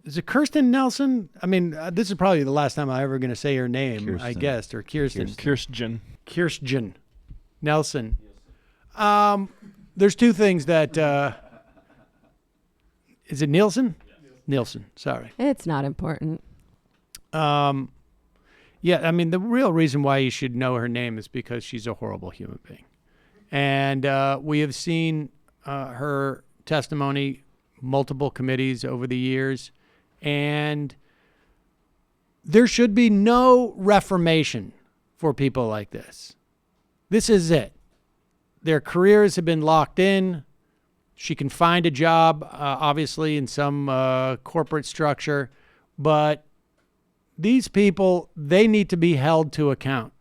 Is it Kirstjen Nielsen? I mean, this is probably the last time I'm ever going to say her name, I guess, or Kirstjen. Kirstjen Nielsen. There's two things that, is it Nielsen? Nielsen, sorry. It's not important. Yeah, I mean, the real reason why you should know her name is because she's a horrible human being. And we have seen her testimony, multiple committees over the years, and there should be no reformation for people like this. This is it. Their careers have been locked in. She can find a job, obviously, in some corporate structure, but these people, they need to be held to account.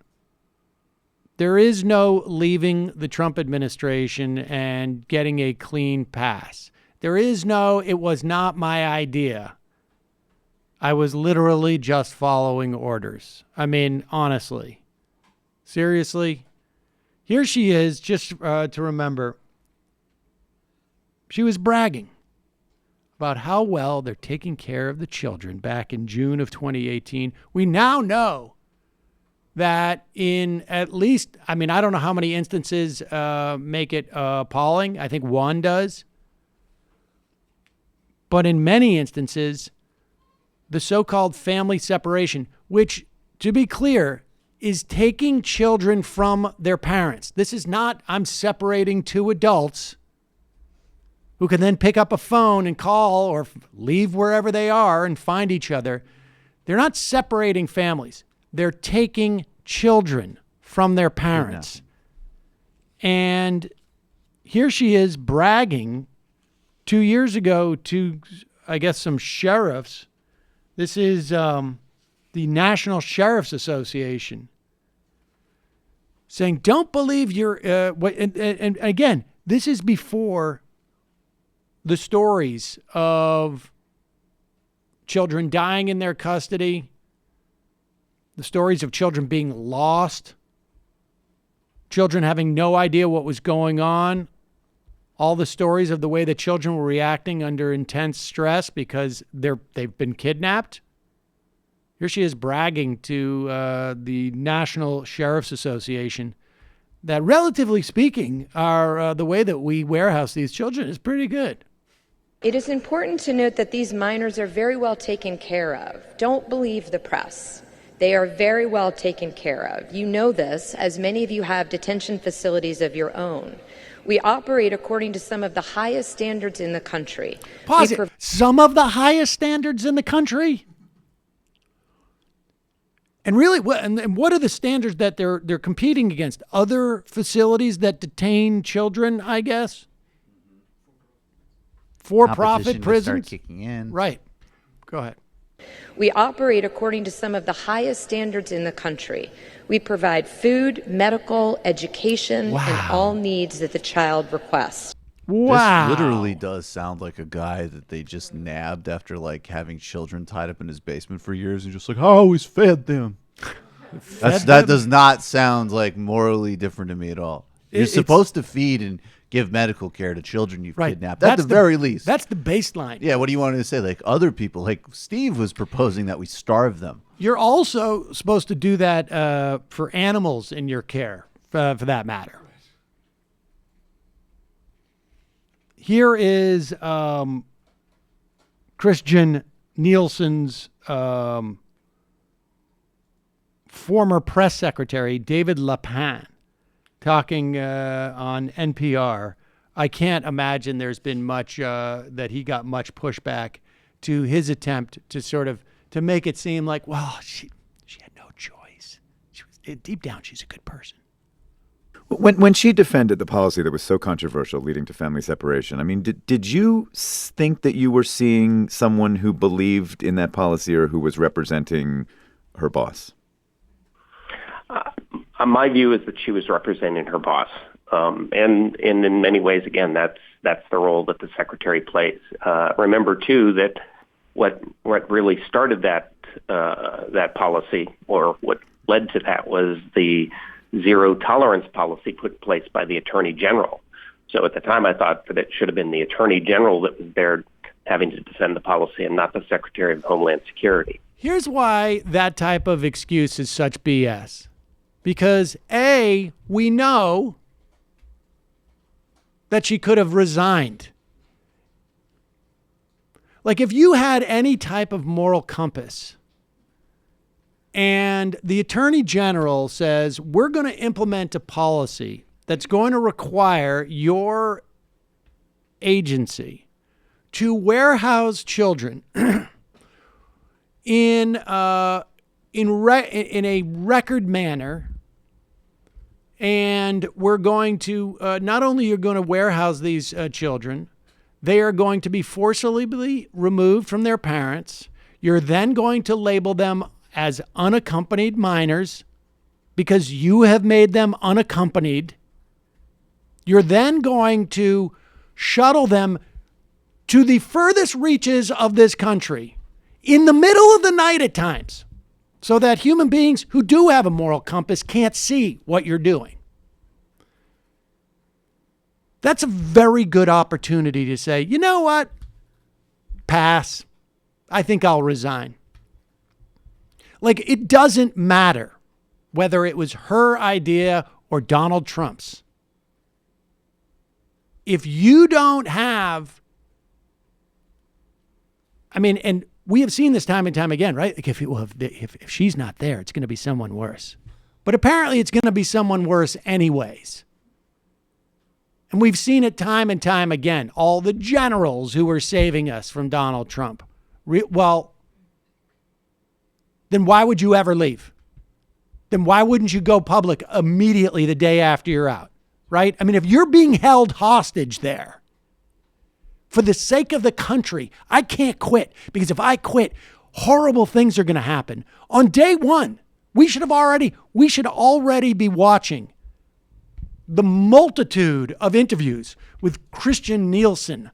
There is no leaving the Trump administration and getting a clean pass. There is no, it was not my idea. I was literally just following orders. I mean, honestly. Seriously. Here she is, just to remember. She was bragging about how well they're taking care of the children back in June of 2018. We now know that in at least, I mean, I don't know how many instances make it appalling. I think one does. But in many instances, the so-called family separation, which, to be clear, is taking children from their parents. This is not, I'm separating two adults who can then pick up a phone and call or leave wherever they are and find each other. They're not separating families. They're taking children from their parents. And here she is bragging 2 years ago to, I guess, some sheriffs. This is the National Sheriff's Association saying, don't believe your, and again, this is before the stories of children dying in their custody, the stories of children being lost, children having no idea what was going on, all the stories of the way the children were reacting under intense stress because they've been kidnapped. Here she is bragging to the National Sheriff's Association that, relatively speaking, the way that we warehouse these children is pretty good. It is important to note that these minors are very well taken care of. Don't believe the press. They are very well taken care of. You know this, as many of you have detention facilities of your own. We operate according to some of the highest standards in the country. Pause it. Some of the highest standards in the country? And really, what are the standards that they're competing against? Other facilities that detain children, I guess? For-profit prisons? Start kicking in. Right. Go ahead. We operate according to some of the highest standards in the country. We provide food, medical, education, and all needs that the child requests. Wow. This literally does sound like a guy that they just nabbed after like having children tied up in his basement for years and just like, I always fed them. That does not sound like morally different to me at all. You're supposed to feed and give medical care to children you've kidnapped. At the very least. That's the baseline. Yeah, what do you want to say? Like other people, like Steve was proposing that we starve them. You're also supposed to do that for animals in your care, for that matter. Here is Kirstjen Nielsen's former press secretary, David Lapin, talking on NPR. I can't imagine there's been much, that he got much pushback to his attempt to sort of, to make it seem like, well, she had no choice. Deep down, she's a good person. When she defended the policy that was so controversial leading to family separation, I mean, did you think that you were seeing someone who believed in that policy or who was representing her boss? My view is that she was representing her boss. And in many ways, again, that's the role that the secretary plays. Remember, too, that what really started that policy, or what led to that, was the zero tolerance policy put in place by the Attorney General. So at the time, I thought that it should have been the Attorney General that was there having to defend the policy and not the Secretary of Homeland Security. Here's why that type of excuse is such BS. Because A, we know that she could have resigned. Like if you had any type of moral compass and the Attorney General says, we're going to implement a policy that's going to require your agency to warehouse children in a record manner, and we're going to not only you're going to warehouse these children, they are going to be forcibly removed from their parents. You're then going to label them as unaccompanied minors because you have made them unaccompanied. You're then going to shuttle them to the furthest reaches of this country in the middle of the night at times so that human beings who do have a moral compass can't see what you're doing. That's a very good opportunity to say, you know what? Pass. I think I'll resign. Like, it doesn't matter whether it was her idea or Donald Trump's. If you don't have, I mean, and we have seen this time and time again, right? Like if she's not there, it's going to be someone worse. But apparently it's going to be someone worse anyways. And we've seen it time and time again. All the generals who were saving us from Donald Trump. Well, then why would you ever leave? Then why wouldn't you go public immediately the day after you're out, right? I mean, if you're being held hostage there, for the sake of the country, I can't quit, because if I quit, horrible things are going to happen. On day one, we should already be watching the multitude of interviews with Kirstjen Nielsen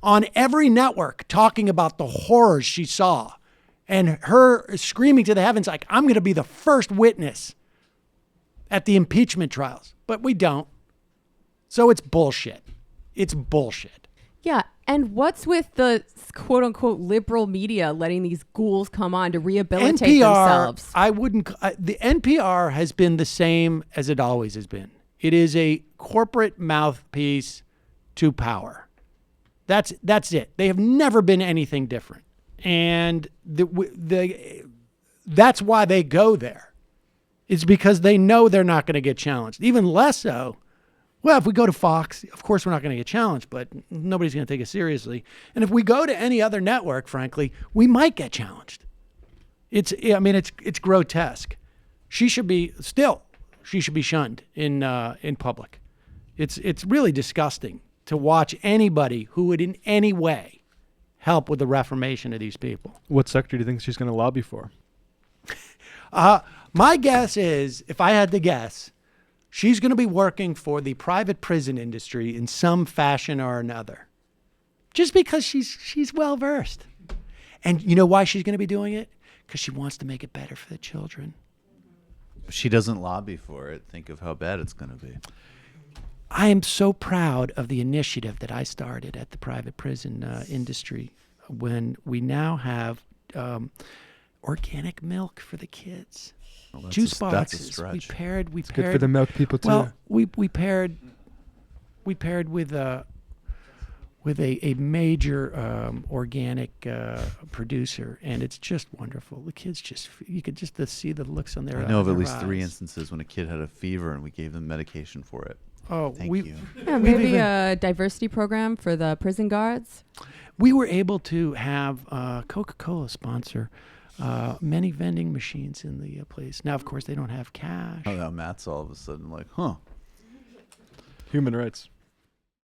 on every network talking about the horrors she saw and her screaming to the heavens like, I'm going to be the first witness at the impeachment trials. But we don't. So it's bullshit. It's bullshit. Yeah. And what's with the quote unquote liberal media letting these ghouls come on to rehabilitate themselves? The NPR has been the same as it always has been. It is a corporate mouthpiece to power. That's it. They have never been anything different. And that's why they go there. It's because they know they're not going to get challenged. Even less so. Well, if we go to Fox, of course we're not going to get challenged, but nobody's going to take us seriously. And if we go to any other network, frankly, we might get challenged. It's grotesque. She should be shunned in public. It's really disgusting to watch anybody who would in any way help with the reformation of these people. What sector do you think she's going to lobby for? My guess is, if I had to guess, she's going to be working for the private prison industry in some fashion or another, just because she's well versed. And you know why she's going to be doing it? Because she wants to make it better for the children. She doesn't lobby for it. Think of how bad it's going to be. I am so proud of the initiative that I started at the private prison industry when we now have organic milk for the kids. Well, Juice boxes. That's a stretch. We paired Good for the milk people too. Well, we paired with a major organic producer, and it's just wonderful. The kids you could just see the looks on their eyes. I know of at least 3 instances when a kid had a fever and we gave them medication for it. Oh, Thank you. Yeah, maybe a diversity program for the prison guards. We were able to have Coca-Cola sponsor many vending machines in the place. Now, of course, they don't have cash. Oh, now Matt's all of a sudden like, huh. Human rights.